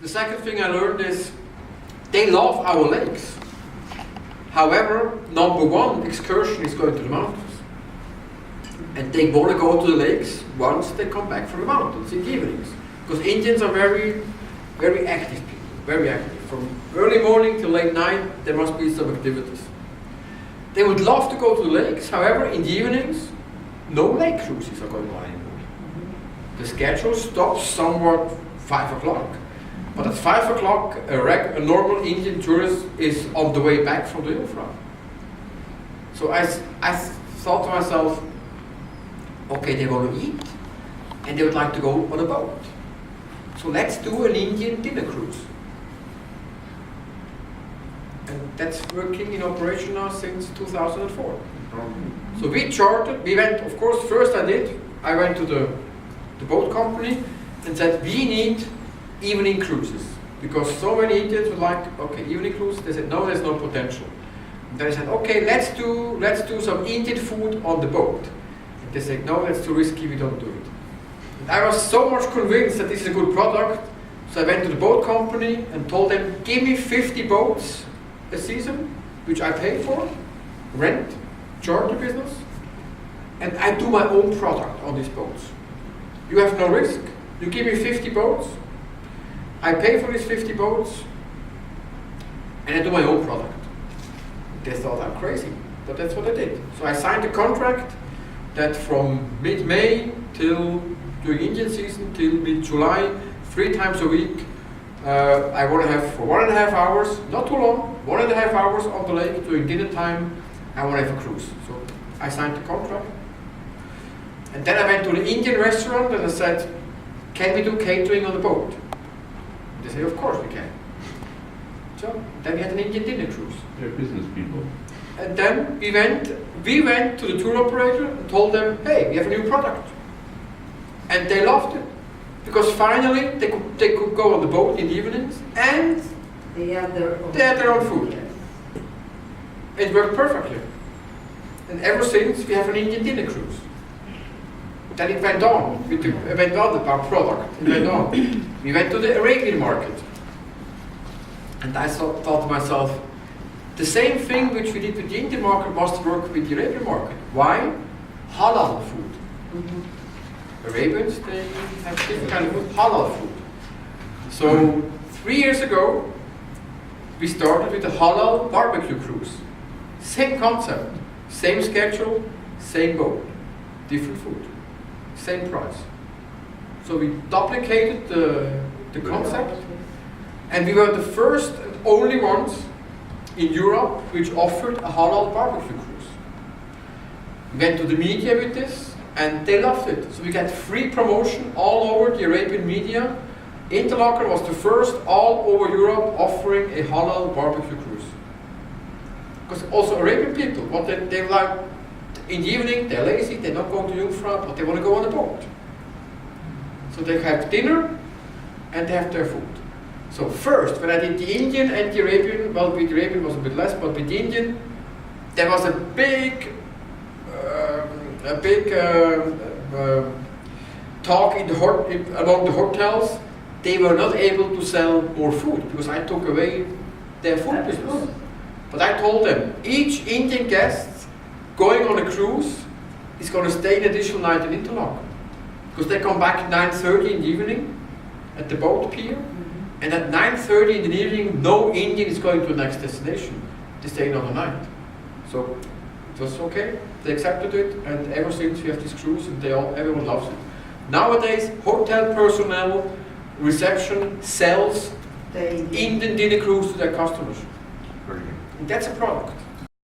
The second thing I learned is they love our lakes. However, number one excursion is going to the mountains. And they want to go to the lakes once they come back from the mountains in the evenings. Because Indians are very, very active people, very active. From early morning till late night, there must be some activities. They would love to go to the lakes, however, in the evenings, no lake cruises are going on anymore. The schedule stops somewhat 5 o'clock. But at 5 o'clock, a normal Indian tourist is on the way back from the Jungfrau. So I thought to myself, okay, they want to eat, and they would like to go on a boat. So let's do an Indian dinner cruise. And that's working in operation now since 2004. So we chartered, we went, of course, first I went to the boat company and said, we need evening cruises. Because so many Indians were like, okay, evening cruise. They said, no, there's no potential. And then I said, okay, let's do some Indian food on the boat. They said, no, that's too risky, we don't do it. And I was so much convinced that this is a good product, so I went to the boat company and told them, give me 50 boats a season, which I pay for, rent, charter business, and I do my own product on these boats. You have no risk, you give me 50 boats, I pay for these 50 boats, and I do my own product. They thought I'm crazy, but that's what I did. So I signed a contract that from mid-May till during Indian season till mid-July, 3 times a week, I want to have for 1.5 hours, not too long, 1.5 hours on the lake during dinner time, I want to have a cruise. So I signed the contract. And then I went to the Indian restaurant and I said, can we do catering on the boat? They said, of course we can. So then we had an Indian dinner cruise. They're business people. And then we went to the tour operator and told them, hey, we have a new product. And they loved it. Because finally they could go on the boat in the evenings and they had their own food. Yes. It worked perfectly. And ever since we have an Indian dinner cruise. Then it went on. It went on our product. It went on. We went to the Arabian market. And I thought to myself, the same thing which we did with the Indian market must work with the Arabian market. Why? Halal food. Mm-hmm. Arabians, they have different kind of food, halal food. So 3 years ago, we started with a halal barbecue cruise. Same concept, same schedule, same boat, different food, same price. So we duplicated the concept, and we were the first and only ones in Europe which offered a halal barbecue cruise. We went to the media with this and they loved it. So we got free promotion all over the Arabian media. Interlaken was the first all over Europe offering a halal barbecue cruise. Because also Arabian people, what they like in the evening, they're lazy, they're not going to Jungfrau, but they want to go on a boat. So they have dinner and they have their food. So first, when I did the Indian and the Arabian, well, with the Arabian was a bit less, but with the Indian, there was a big talk among the hotels. They were not able to sell more food because I took away their food business. But I told them, each Indian guest going on a cruise is going to stay an additional night in Interlaken. Because they come back at 9:30 in the evening at the boat pier. And at 9:30 in the evening, no Indian is going to the next destination. They stay another night. So it was okay. They accepted it, and ever since we have this cruise, and everyone loves it. Nowadays, hotel personnel, reception sells Indian dinner cruise to their customers. And that's a product.